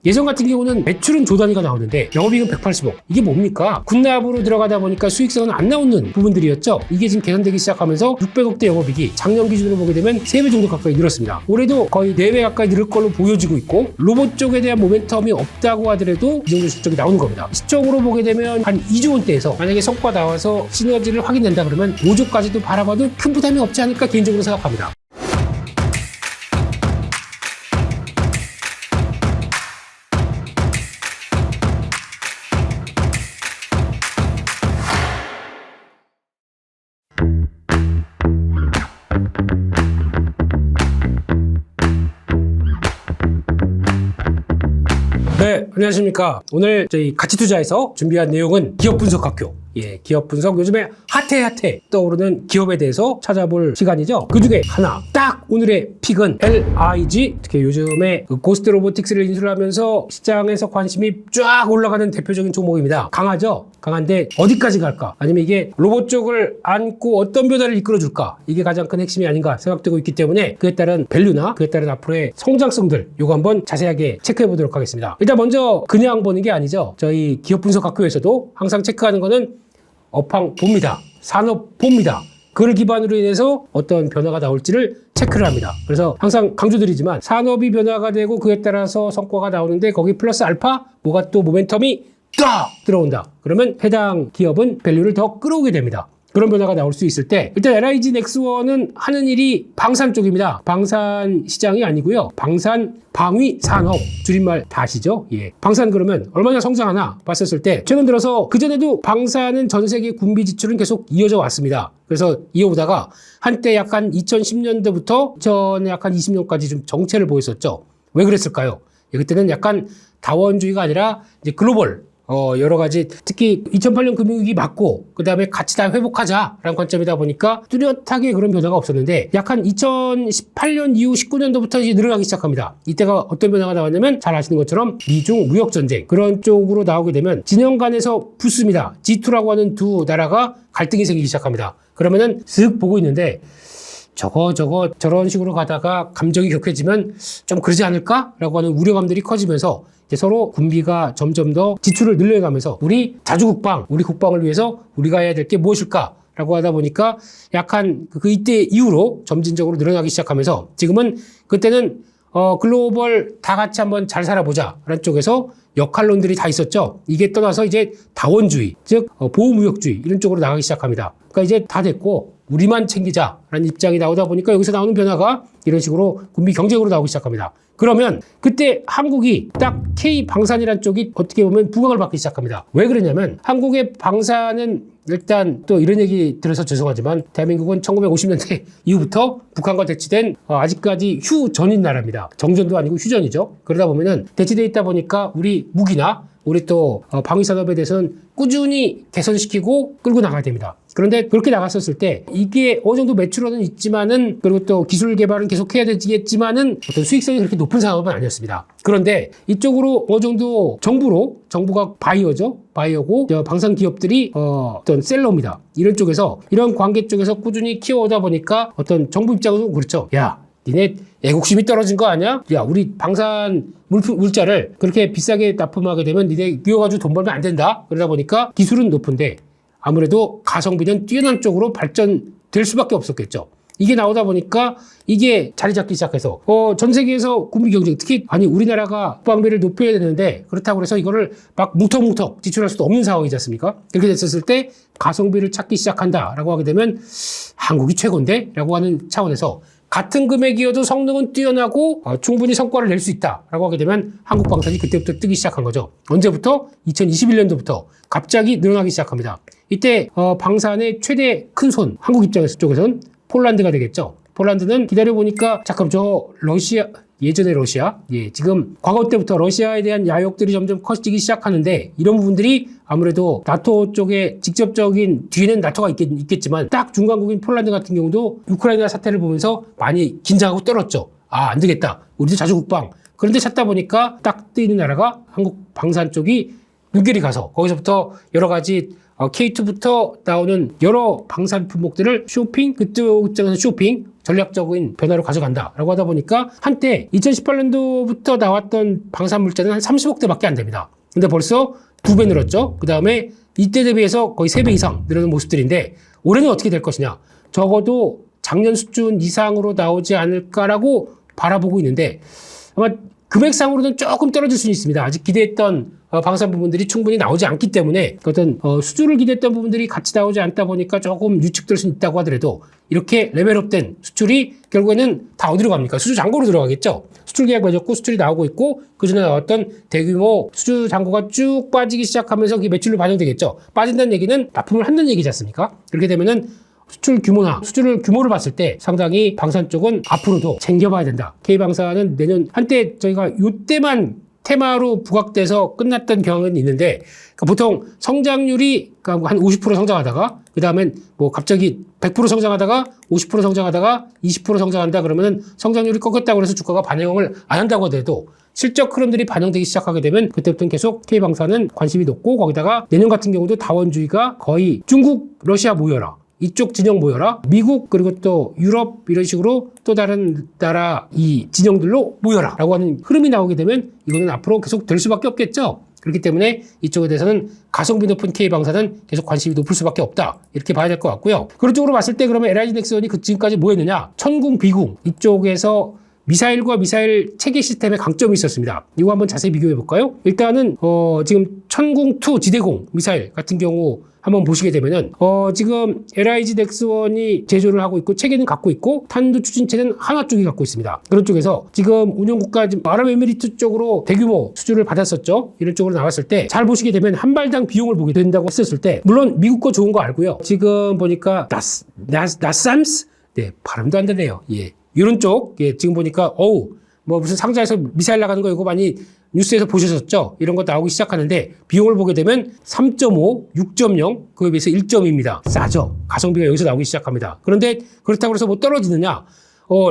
예전 같은 경우는 매출은 조 단위가 나오는데 영업이익은 180억. 이게 뭡니까? 군납으로 들어가다 보니까 수익성은 안 나오는 부분들이었죠. 이게 지금 개선되기 시작하면서 600억대 영업이익이 작년 기준으로 보게 되면 3배 정도 가까이 늘었습니다. 올해도 거의 4배 가까이 늘을 걸로 보여지고 있고, 로봇 쪽에 대한 모멘텀이 없다고 하더라도 이 정도 실적이 나오는 겁니다. 시총으로 보게 되면 한 2조 원대에서 만약에 성과 나와서 시너지를 확인된다 그러면 5조까지도 바라봐도 큰 부담이 없지 않을까 개인적으로 생각합니다. 네, 안녕하십니까. 오늘 저희 가치투자에서 준비한 내용은 기업 분석 학교. 기업 분석 요즘에 핫해 떠오르는 기업에 대해서 찾아볼 시간이죠. 그 중에 하나, 딱 오늘의 픽은 LIG. 특히 요즘에 고스트 로보틱스를 인수하면서 시장에서 관심이 쫙 올라가는 대표적인 종목입니다. 강하죠? 강한데 어디까지 갈까? 아니면 이게 로봇 쪽을 안고 어떤 변화를 이끌어줄까? 이게 가장 큰 핵심이 아닌가 생각되고 있기 때문에 그에 따른 밸류나 그에 따른 앞으로의 성장성들 요거 한번 자세하게 체크해 보도록 하겠습니다. 일단 먼저 그냥 보는 게 아니죠. 저희 기업 분석 학교에서도 항상 체크하는 거는 업황 봅니다. 산업 봅니다. 그걸 기반으로 인해서 어떤 변화가 나올지를 체크를 합니다. 그래서 항상 강조드리지만 산업이 변화가 되고 그에 따라서 성과가 나오는데 거기 플러스 알파 뭐가 또 모멘텀이 딱 들어온다. 그러면 해당 기업은 밸류를 더 끌어오게 됩니다. 그런 변화가 나올 수 있을 때 일단 LIG 넥스원은 하는 일이 방산 쪽입니다. 방산 시장이 아니고요. 방산 방위 산업 줄임말 다 아시죠? 방산 그러면 얼마나 성장하나 봤었을 때 최근 들어서 그전에도 방산은 전 세계 군비 지출은 계속 이어져 왔습니다. 그래서 이어오다가 한때 약간 2010년대부터 전에 약간 20년까지 좀 정체를 보였었죠. 왜 그랬을까요? 그때는 약간 다원주의가 아니라 이제 글로벌 여러 가지 특히 2008년 금융위기 맞고 그 다음에 같이 다 회복하자라는 관점이다 보니까 뚜렷하게 그런 변화가 없었는데 약간 2018년 이후 19년도부터 이제 늘어나기 시작합니다. 이때가 어떤 변화가 나왔냐면 잘 아시는 것처럼 미중 무역전쟁 그런 쪽으로 나오게 되면 진영 간에서 붙습니다. G2라고 하는 두 나라가 갈등이 생기기 시작합니다. 그러면은 쓱 보고 있는데 저런 식으로 가다가 감정이 격해지면 좀 그러지 않을까라고 하는 우려감들이 커지면서 이제 서로 군비가 점점 더 지출을 늘려가면서 우리 자주국방, 우리 국방을 위해서 우리가 해야 될 게 무엇일까라고 하다 보니까 약간 이때 이후로 점진적으로 늘어나기 시작하면서 지금은 그때는 글로벌 다 같이 한번 잘 살아보자라는 쪽에서 역할론들이 다 있었죠. 이게 떠나서 이제 다원주의, 즉 보호무역주의 이런 쪽으로 나가기 시작합니다. 그러니까 이제 다 됐고 우리만 챙기자라는 입장이 나오다 보니까 여기서 나오는 변화가 이런 식으로 군비 경쟁으로 나오기 시작합니다. 그러면 그때 한국이 딱 K방산이라는 쪽이 어떻게 보면 부각을 받기 시작합니다. 왜 그러냐면 한국의 방산은 일단 또 이런 얘기 들어서 죄송하지만 대한민국은 1950년대 이후부터 북한과 대치된 아직까지 휴전인 나라입니다. 정전도 아니고 휴전이죠. 그러다 보면은 대치돼 있다 보니까 우리 무기나 우리 또 방위산업에 대해서는 꾸준히 개선시키고 끌고 나가야 됩니다. 그런데 그렇게 나갔었을 때 이게 어느 정도 매출은 있지만은 그리고 또 기술 개발은 계속 해야 되겠지만은 어떤 수익성이 그렇게 높은 산업은 아니었습니다. 그런데 이쪽으로 어느 정도 정부가 바이어죠. 바이어고 방산 기업들이 어떤 셀러입니다. 이런 쪽에서 이런 관계 쪽에서 꾸준히 키워오다 보니까 어떤 정부 입장에서 그렇죠. 야, 니네 애국심이 떨어진 거 아니야? 야, 우리 방산 물자를 그렇게 비싸게 납품하게 되면 니네 끼워가지고 돈 벌면 안 된다. 그러다 보니까 기술은 높은데 아무래도 가성비는 뛰어난 쪽으로 발전될 수밖에 없었겠죠. 이게 나오다 보니까 이게 자리 잡기 시작해서 전 세계에서 군비 경쟁 특히 우리나라가 국방비를 높여야 되는데 그렇다고 해서 이거를 막 뭉텅뭉텅 지출할 수도 없는 상황이지 않습니까? 이렇게 됐었을 때 가성비를 찾기 시작한다라고 하게 되면 한국이 최고인데? 라고 하는 차원에서 같은 금액이어도 성능은 뛰어나고 충분히 성과를 낼 수 있다라고 하게 되면 한국방산이 그때부터 뜨기 시작한 거죠. 언제부터? 2021년도부터 갑자기 늘어나기 시작합니다. 이때 방산의 최대 큰 손 한국 입장에서 쪽에서는 폴란드가 되겠죠. 폴란드는 기다려보니까 잠깐 예전의 러시아 지금 과거 때부터 러시아에 대한 야욕들이 점점 커지기 시작하는데 이런 부분들이 아무래도 나토 쪽에 직접적인 뒤에는 나토가 있겠지만 딱 중간국인 폴란드 같은 경우도 우크라이나 사태를 보면서 많이 긴장하고 떨었죠. 안 되겠다. 우리도 자주국방. 그런데 찾다 보니까 딱 뜨이는 나라가 한국 방산 쪽이 눈길이 가서 거기서부터 여러 가지 K2부터 나오는 여러 방산 품목들을 쇼핑, 그쪽 입장에서 쇼핑, 전략적인 변화로 가져간다라고 하다 보니까 한때 2018년도부터 나왔던 방산 물자는 한 30억대밖에 안 됩니다. 근데 벌써 2배 늘었죠. 그 다음에 이때 대비해서 거의 3배 이상 늘어난 모습들인데 올해는 어떻게 될 것이냐. 적어도 작년 수준 이상으로 나오지 않을까라고 바라보고 있는데 아마 금액상으로는 조금 떨어질 수는 있습니다. 아직 기대했던 방산 부분들이 충분히 나오지 않기 때문에 어떤 수주를 기대했던 부분들이 같이 나오지 않다 보니까 조금 유축될 수는 있다고 하더라도 이렇게 레벨업된 수출이 결국에는 다 어디로 갑니까? 수주 잔고로 들어가겠죠. 수출 계약 맺었고 수출이 나오고 있고 그전에 나왔던 대규모 수주 잔고가 쭉 빠지기 시작하면서 그게 매출로 반영되겠죠. 빠진다는 얘기는 납품을 한다는 얘기지 않습니까? 그렇게 되면은 수출 규모나 수출 규모를 봤을 때 상당히 방산 쪽은 앞으로도 챙겨봐야 된다. K방산은 내년 한때 저희가 요때만 테마로 부각돼서 끝났던 경향은 있는데 그러니까 보통 성장률이 그러니까 한 50% 성장하다가 그 다음엔 뭐 갑자기 100% 성장하다가 50% 성장하다가 20% 성장한다 그러면은 성장률이 꺾였다고 해서 주가가 반영을 안 한다고 하더라도 실적 흐름들이 반영되기 시작하게 되면 그때부터는 계속 K방산은 관심이 높고 거기다가 내년 같은 경우도 다원주의가 거의 중국, 러시아 모여라. 이쪽 진영 모여라. 미국 그리고 또 유럽 이런 식으로 또 다른 나라 이 진영들로 모여라 라고 하는 흐름이 나오게 되면 이거는 앞으로 계속 될 수밖에 없겠죠. 그렇기 때문에 이쪽에 대해서는 가성비 높은 K방산은 계속 관심이 높을 수밖에 없다. 이렇게 봐야 될 것 같고요. 그런 쪽으로 봤을 때 그러면 LIG 넥슨이 지금까지 뭐 했느냐. 천궁, 비궁 이쪽에서 미사일과 미사일 체계 시스템의 강점이 있었습니다. 이거 한번 자세히 비교해 볼까요? 일단은 지금 천궁2 지대공 미사일 같은 경우 한번 보시게 되면은 지금 LIG 넥스원이 제조를 하고 있고 체계는 갖고 있고 탄두 추진체는 하나 쪽이 갖고 있습니다. 그런 쪽에서 지금 운영국가 아랍에미리트 쪽으로 대규모 수주를 받았었죠. 이런 쪽으로 나왔을 때 잘 보시게 되면 한 발당 비용을 보게 된다고 했었을 때 물론 미국 거 좋은 거 알고요. 지금 보니까 나삼스 네 발음도 안 되네요. 예. 이런 쪽, 예, 지금 보니까, 뭐 무슨 상자에서 미사일 나가는 거 이거 많이 뉴스에서 보셨었죠? 이런 거 나오기 시작하는데, 비용을 보게 되면 3.5, 6.0, 그에 비해서 1.2입니다. 싸죠? 가성비가 여기서 나오기 시작합니다. 그런데 그렇다고 해서 뭐 떨어지느냐?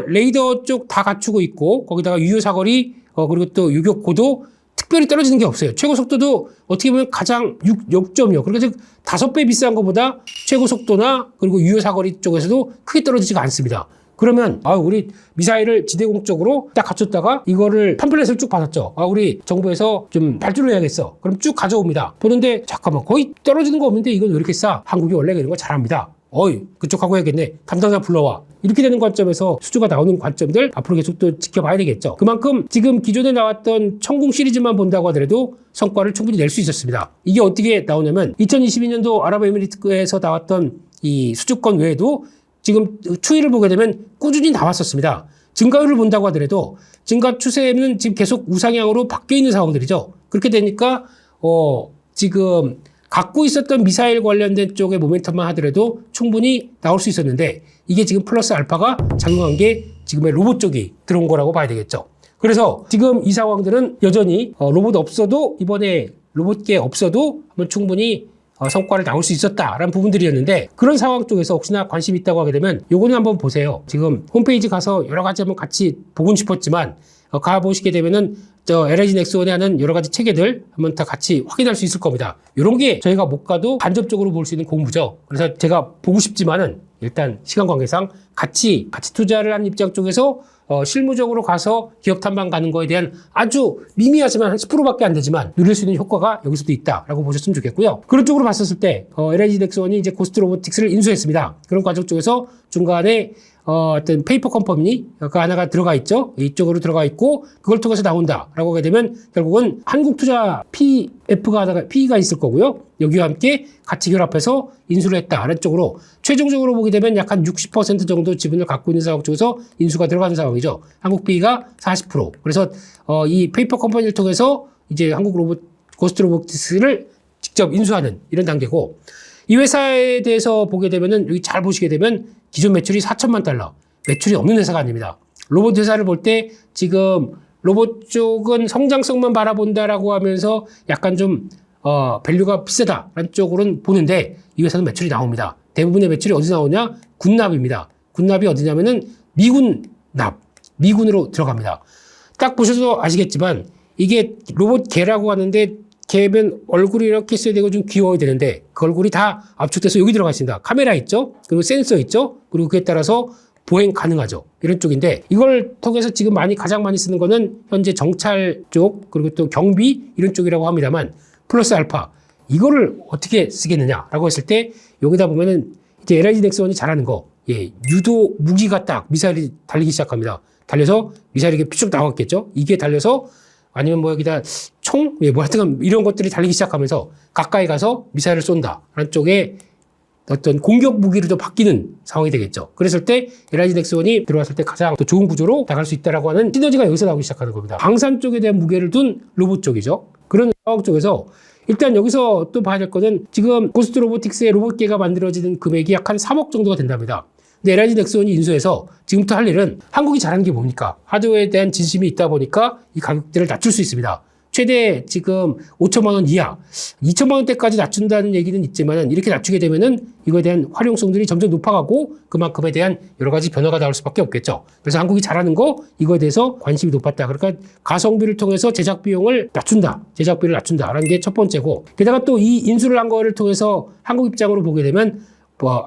레이더 쪽 다 갖추고 있고, 거기다가 유효 사거리, 그리고 또 유격 고도, 특별히 떨어지는 게 없어요. 최고 속도도 어떻게 보면 가장 6.0. 그러니까 즉 5배 비싼 것보다 최고 속도나 그리고 유효 사거리 쪽에서도 크게 떨어지지가 않습니다. 그러면 우리 미사일을 지대공 쪽으로 딱 갖췄다가 이거를 팜플렛을 쭉 받았죠. 우리 정부에서 좀 발주를 해야겠어. 그럼 쭉 가져옵니다. 보는데 잠깐만 거의 떨어지는 거 없는데 이건 왜 이렇게 싸? 한국이 원래 이런 거 잘합니다. 그쪽하고 해야겠네. 담당자 불러와. 이렇게 되는 관점에서 수주가 나오는 관점들 앞으로 계속 또 지켜봐야 되겠죠. 그만큼 지금 기존에 나왔던 천궁 시리즈만 본다고 하더라도 성과를 충분히 낼 수 있었습니다. 이게 어떻게 나오냐면 2022년도 아랍에미리트에서 나왔던 이 수주권 외에도 지금 추이를 보게 되면 꾸준히 나왔었습니다. 증가율을 본다고 하더라도 증가 추세는 지금 계속 우상향으로 바뀌어 있는 상황들이죠. 그렇게 되니까 지금 갖고 있었던 미사일 관련된 쪽의 모멘텀만 하더라도 충분히 나올 수 있었는데 이게 지금 플러스 알파가 작용한 게 지금의 로봇 쪽이 들어온 거라고 봐야 되겠죠. 그래서 지금 이 상황들은 여전히 로봇 없어도 이번에 로봇계 없어도 한번 충분히 성과를 나올 수 있었다라는 부분들이었는데 그런 상황 쪽에서 혹시나 관심이 있다고 하게 되면 요거는 한번 보세요. 지금 홈페이지 가서 여러 가지 한번 같이 보고 싶었지만 가보시게 되면은 LIG 넥스원에 하는 여러 가지 체계들 한번 다 같이 확인할 수 있을 겁니다. 이런 게 저희가 못 가도 간접적으로 볼 수 있는 공부죠. 그래서 제가 보고 싶지만은 일단 시간 관계상 같이 투자를 하는 입장 쪽에서 실무적으로 가서 기업 탐방 가는 거에 대한 아주 미미하지만 한 10%밖에 안 되지만 누릴 수 있는 효과가 여기서도 있다라고 보셨으면 좋겠고요. 그런 쪽으로 봤었을 때 LIG 넥스원이 이제 고스트 로보틱스를 인수했습니다. 그런 과정 쪽에서 중간에 어떤 페이퍼 컴퍼니 그 하나가 들어가 있죠. 이쪽으로 들어가 있고 그걸 통해서 나온다라고 하게 되면 결국은 한국투자 PE가 있을 거고요. 여기와 함께 같이 결합해서 인수를 했다. 아래쪽으로 최종적으로 보게 되면 약 한 60% 정도 지분을 갖고 있는 상황 쪽에서 인수가 들어가는 상황이죠. 한국 PE가 40%. 그래서 이 페이퍼 컴퍼니를 통해서 이제 고스트 로보틱스를 직접 인수하는 이런 단계고 이 회사에 대해서 보게 되면은 여기 잘 보시게 되면 기존 매출이 4천만 달러. 매출이 없는 회사가 아닙니다. 로봇 회사를 볼 때 지금 로봇 쪽은 성장성만 바라본다라고 하면서 약간 좀 밸류가 비싸다라는 쪽으로는 보는데 이 회사는 매출이 나옵니다. 대부분의 매출이 어디 나오냐? 군납입니다. 군납이 어디냐면은 미군으로 들어갑니다. 딱 보셔도 아시겠지만 이게 로봇 개라고 하는데 개면 얼굴이 이렇게 있어야 되고 좀 귀여워야 되는데 그 얼굴이 다 압축돼서 여기 들어가 있습니다. 카메라 있죠? 그리고 센서 있죠? 그리고 그에 따라서 보행 가능하죠. 이런 쪽인데 이걸 통해서 지금 가장 많이 쓰는 거는 현재 정찰 쪽 그리고 또 경비 이런 쪽이라고 합니다만 플러스 알파 이거를 어떻게 쓰겠느냐라고 했을 때 여기다 보면은 이제 LIG 넥스원이 잘하는 거 유도 무기가 딱 미사일이 달리기 시작합니다. 달려서 미사일이 이렇게 쭉 나왔겠죠. 이게 달려서 아니면 뭐 여기다 총? 뭐 하여튼 이런 것들이 달리기 시작하면서 가까이 가서 미사일을 쏜다. 라는 쪽에 어떤 공격 무기로 도 바뀌는 상황이 되겠죠. 그랬을 때 LIG 넥스원이 들어왔을 때 가장 더 좋은 구조로 나갈 수 있다라고 하는 시너지가 여기서 나오기 시작하는 겁니다. 방산 쪽에 대한 무게를 둔 로봇 쪽이죠. 그런 상황 쪽에서 일단 여기서 또 봐야 될 거는 지금 고스트 로보틱스의 로봇계가 만들어지는 금액이 약 한 3억 정도가 된답니다. 근데 LIG 넥스원이 인수해서 지금부터 할 일은 한국이 잘하는 게 뭡니까? 하드웨어에 대한 진심이 있다 보니까 이 가격대를 낮출 수 있습니다. 최대 지금 5천만 원 이하, 2천만 원대까지 낮춘다는 얘기는 있지만은 이렇게 낮추게 되면은 이거에 대한 활용성들이 점점 높아가고 그만큼에 대한 여러 가지 변화가 나올 수밖에 없겠죠. 그래서 한국이 잘하는 거 이거에 대해서 관심이 높았다. 그러니까 가성비를 통해서 제작 비용을 낮춘다. 제작비를 낮춘다라는 게 첫 번째고 게다가 또 이 인수를 한 거를 통해서 한국 입장으로 보게 되면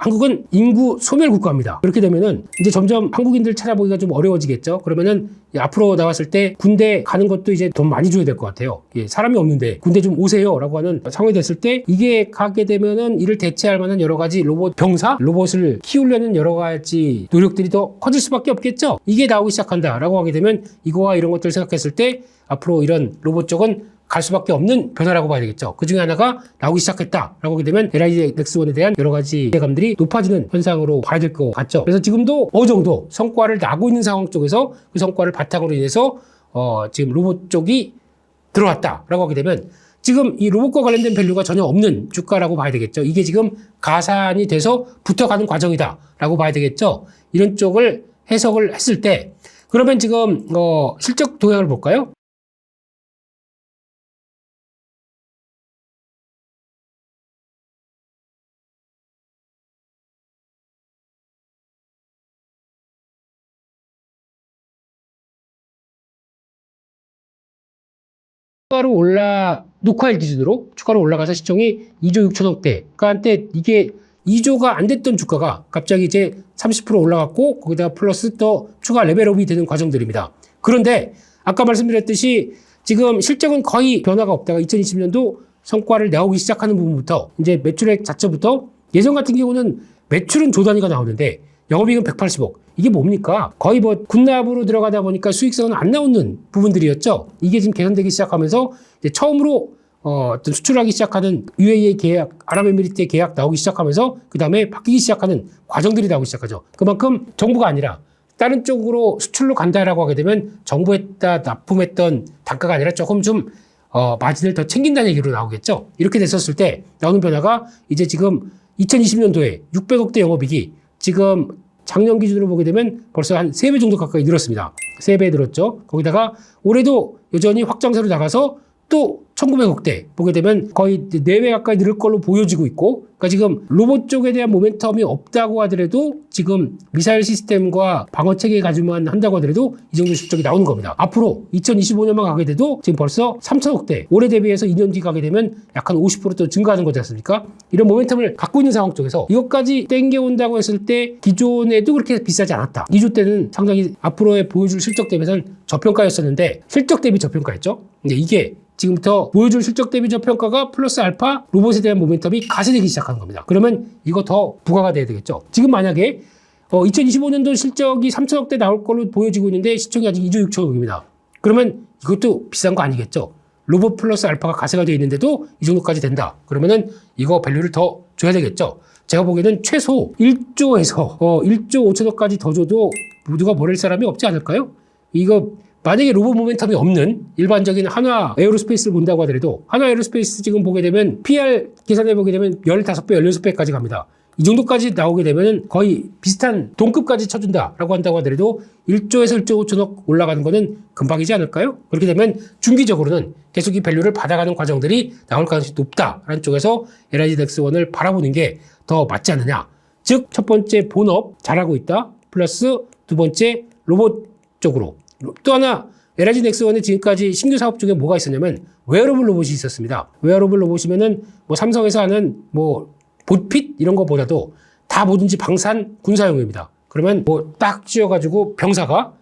한국은 인구 소멸 국가입니다. 그렇게 되면은 이제 점점 한국인들 찾아보기가 좀 어려워지겠죠. 그러면은 앞으로 나왔을 때 군대 가는 것도 이제 돈 많이 줘야 될 것 같아요. 사람이 없는데 군대 좀 오세요라고 하는 상황이 됐을 때 이게 가게 되면은 이를 대체할 만한 여러 가지 로봇 병사, 로봇을 키우려는 여러 가지 노력들이 더 커질 수밖에 없겠죠. 이게 나오기 시작한다라고 하게 되면 이거와 이런 것들을 생각했을 때 앞으로 이런 로봇 쪽은 갈 수밖에 없는 변화라고 봐야 되겠죠. 그 중에 하나가 나오기 시작했다라고 하게 되면 LIG 넥스원에 대한 여러 가지 기대감들이 높아지는 현상으로 봐야 될 것 같죠. 그래서 지금도 어느 정도 성과를 나고 있는 상황 쪽에서 그 성과를 바탕으로 인해서 지금 로봇 쪽이 들어왔다라고 하게 되면 지금 이 로봇과 관련된 밸류가 전혀 없는 주가라고 봐야 되겠죠. 이게 지금 가산이 돼서 붙어가는 과정이다라고 봐야 되겠죠. 이런 쪽을 해석을 했을 때 그러면 지금 실적 동향을 볼까요? 녹화일 기준으로 추가로 올라가서 시총이 2조 6천억대. 그러니까 한때 이게 2조가 안 됐던 주가가 갑자기 이제 30% 올라갔고 거기다가 플러스 또 추가 레벨업이 되는 과정들입니다. 그런데 아까 말씀드렸듯이 지금 실적은 거의 변화가 없다가 2020년도 성과를 내오기 시작하는 부분부터 이제 매출액 자체부터 예전 같은 경우는 매출은 조 단위가 나오는데 영업이익은 180억. 이게 뭡니까? 거의 군납으로 들어가다 보니까 수익성은 안 나오는 부분들이었죠. 이게 지금 개선되기 시작하면서 이제 처음으로 어떤 수출하기 시작하는 UAE 계약, 아랍에미리트의 계약 나오기 시작하면서 그 다음에 바뀌기 시작하는 과정들이 나오기 시작하죠. 그만큼 정부가 아니라 다른 쪽으로 수출로 간다라고 하게 되면 정부에다 납품했던 단가가 아니라 조금 좀 마진을 더 챙긴다는 얘기로 나오겠죠. 이렇게 됐었을 때 나오는 변화가 이제 지금 2020년도에 600억대 영업이익이 지금 작년 기준으로 보게 되면 벌써 한 3배 정도 가까이 늘었습니다. 3배 늘었죠. 거기다가 올해도 여전히 확장세로 나가서 또 1900억대 보게 되면 거의 4배 가까이 늘을 걸로 보여지고 있고 그러니까 지금 로봇 쪽에 대한 모멘텀이 없다고 하더라도 지금 미사일 시스템과 방어체계 가지고만 한다고 하더라도 이 정도 실적이 나오는 겁니다. 앞으로 2025년만 가게 돼도 지금 벌써 3천억대 올해 대비해서 2년 뒤 가게 되면 약 한 50%또 증가하는 거지 않습니까? 이런 모멘텀을 갖고 있는 상황 쪽에서 이것까지 땡겨온다고 했을 때 기존에도 그렇게 비싸지 않았다. 2조 때는 상당히 앞으로의 보여줄 실적 대비해서는 저평가였었는데 실적 대비 저평가였죠. 근데 이게 지금부터 보여줄 실적 대비 저평가가 플러스 알파 로봇에 대한 모멘텀이 가세되기 시작하는 겁니다. 그러면 이거 더 부과가 돼야 되겠죠. 지금 만약에 2025년도 실적이 3천억대 나올 걸로 보여지고 있는데 시총이 아직 2조 6천억입니다. 그러면 이것도 비싼 거 아니겠죠. 로봇 플러스 알파가 가세가 되어 있는데도 이 정도까지 된다. 그러면은 이거 밸류를 더 줘야 되겠죠. 제가 보기에는 최소 1조에서 1조 5천억까지 더 줘도 누가 버릴 사람이 없지 않을까요? 이거 만약에 로봇 모멘텀이 없는 일반적인 한화 에어로스페이스를 본다고 하더라도 한화 에어로스페이스 지금 보게 되면 PR 계산해 보게 되면 15배, 16배까지 갑니다. 이 정도까지 나오게 되면 거의 비슷한 동급까지 쳐준다라고 한다고 하더라도 1조에서 1조 5천억 올라가는 거는 금방이지 않을까요? 그렇게 되면 중기적으로는 계속 이 밸류를 받아가는 과정들이 나올 가능성이 높다라는 쪽에서 LIG 넥스원을 바라보는 게 더 맞지 않느냐. 즉, 첫 번째 본업 잘하고 있다. 플러스 두 번째 로봇 쪽으로. 또 하나 LIG 넥스원의 지금까지 신규 사업 중에 뭐가 있었냐면 웨어러블 로봇이 있었습니다. 웨어러블 로봇이면은 삼성에서 하는 보핏 이런 거보다도 다 뭐든지 방산 군사용입니다. 그러면 뭐 딱 쥐어가지고 병사가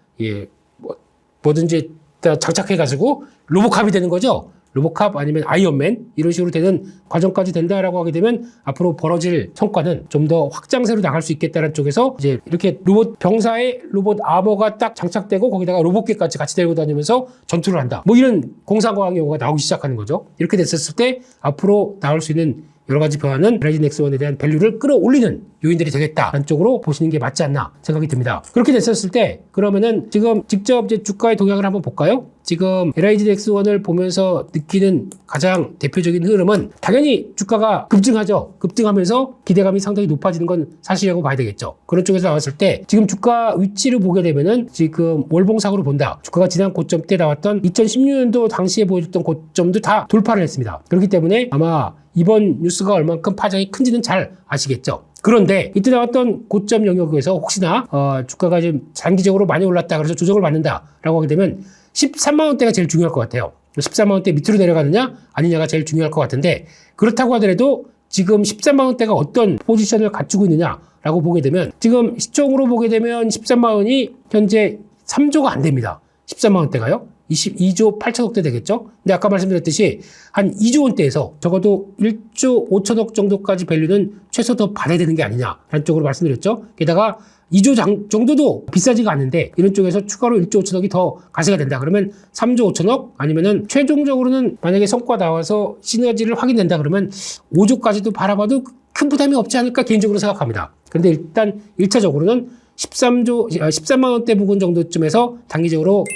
뭐든지 다 장착해가지고 로보캅이 되는 거죠. 로보캅 아니면 아이언맨 이런 식으로 되는 과정까지 된다라고 하게 되면 앞으로 벌어질 성과는 좀 더 확장세로 나갈 수 있겠다는 쪽에서 이제 이렇게 로봇 병사의 로봇 아머가 딱 장착되고 거기다가 로봇기까지 같이 데리고 다니면서 전투를 한다. 뭐 이런 공상과학 용어가 나오기 시작하는 거죠. 이렇게 됐었을 때 앞으로 나올 수 있는 여러 가지 변화는 LIG 넥스원에 대한 밸류를 끌어올리는 요인들이 되겠다라는 쪽으로 보시는 게 맞지 않나 생각이 듭니다. 그렇게 됐었을 때 그러면은 지금 직접 이제 주가의 동향을 한번 볼까요? 지금 LIG 넥스원을 보면서 느끼는 가장 대표적인 흐름은 당연히 주가가 급증하죠. 급등하면서 기대감이 상당히 높아지는 건 사실이라고 봐야 되겠죠. 그런 쪽에서 나왔을 때 지금 주가 위치를 보게 되면은 지금 월봉상으로 본다. 주가가 지난 고점 때 나왔던 2016년도 당시에 보여줬던 고점도 다 돌파를 했습니다. 그렇기 때문에 아마 이번 뉴스가 얼만큼 파장이 큰지는 잘 아시겠죠. 그런데 이때 나왔던 고점 영역에서 혹시나 주가가 지금 장기적으로 많이 올랐다 그래서 조정을 받는다라고 하게 되면 13만 원대가 제일 중요할 것 같아요. 13만 원대 밑으로 내려가느냐 아니냐가 제일 중요할 것 같은데 그렇다고 하더라도 지금 13만 원대가 어떤 포지션을 갖추고 있느냐라고 보게 되면 지금 시총으로 보게 되면 13만 원이 현재 3조가 안 됩니다. 13만 원대가요. 22조 8천억대 되겠죠? 근데 아까 말씀드렸듯이 한 2조 원대에서 적어도 1조 5천억 정도까지 밸류는 최소 더 받아야 되는 게 아니냐라는 쪽으로 말씀드렸죠. 게다가 2조 정도도 비싸지가 않는데 이런 쪽에서 추가로 1조 5천억이 더 가세가 된다. 그러면 3조 5천억 아니면은 최종적으로는 만약에 성과 나와서 시너지를 확인된다 그러면 5조까지도 바라봐도 큰 부담이 없지 않을까 개인적으로 생각합니다. 그런데 일단 1차적으로는 13만 원대 부근 정도쯤에서 단기적으로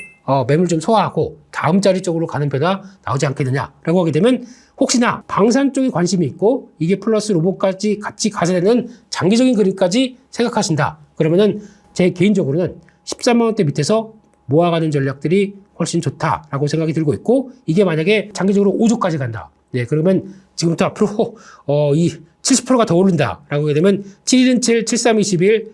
매물 좀 소화하고 다음 자리 쪽으로 가는 변화 나오지 않겠느냐라고 하게 되면 혹시나 방산 쪽에 관심이 있고 이게 플러스 로봇까지 같이 가세되는 장기적인 그림까지 생각하신다. 그러면은 제 개인적으로는 13만 원대 밑에서 모아가는 전략들이 훨씬 좋다라고 생각이 들고 있고 이게 만약에 장기적으로 5조까지 간다. 네, 그러면 지금부터 앞으로 이 70%가 더 오른다라고 하게 되면 7일은 7, 73, 21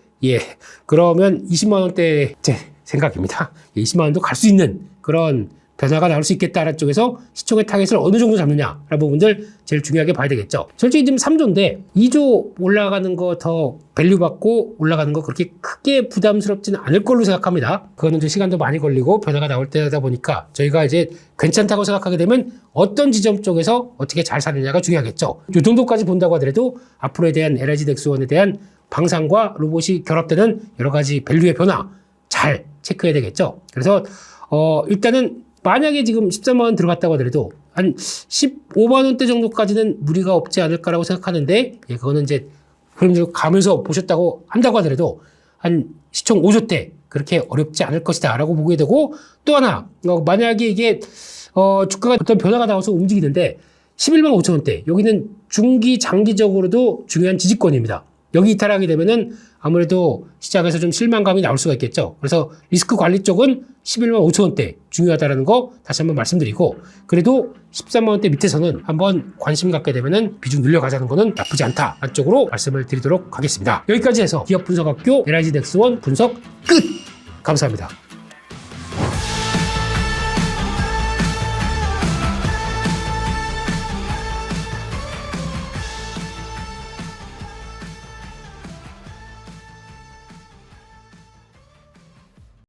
그러면 20만 원대 제 생각입니다. 20만 원도 갈 수 있는 그런 변화가 나올 수 있겠다라는 쪽에서 시총의 타겟을 어느 정도 잡느냐라는 부분들 제일 중요하게 봐야 되겠죠. 솔직히 지금 3조인데 2조 올라가는 거 더 밸류 받고 올라가는 거 그렇게 크게 부담스럽지는 않을 걸로 생각합니다. 그거는 이제 시간도 많이 걸리고 변화가 나올 때다 보니까 저희가 이제 괜찮다고 생각하게 되면 어떤 지점 쪽에서 어떻게 잘 사느냐가 중요하겠죠. 이 정도까지 본다고 하더라도 앞으로에 대한 LIG 넥스원에 대한 방산과 로봇이 결합되는 여러 가지 밸류의 변화 잘 체크해야 되겠죠. 그래서 일단은 만약에 지금 13만 원 들어갔다고 하더라도 한 15만 원대 정도까지는 무리가 없지 않을까라고 생각하는데 그거는 이제 그럼 가면서 보셨다고 한다고 하더라도 한 시총 5조대 그렇게 어렵지 않을 것이다 라고 보게 되고 또 하나 만약에 이게 주가가 어떤 변화가 나와서 움직이는데 11만 5천 원대 여기는 중기 장기적으로도 중요한 지지권입니다. 여기 이탈하게 되면은 아무래도 시장에서 좀 실망감이 나올 수가 있겠죠. 그래서 리스크 관리 쪽은 11만 5천 원대 중요하다는 거 다시 한번 말씀드리고 그래도 13만 원대 밑에서는 한번 관심 갖게 되면은 비중 늘려가자는 거는 나쁘지 않다. 안쪽으로 말씀을 드리도록 하겠습니다. 여기까지 해서 기업 분석학교 LIG 넥스원 분석 끝! 감사합니다.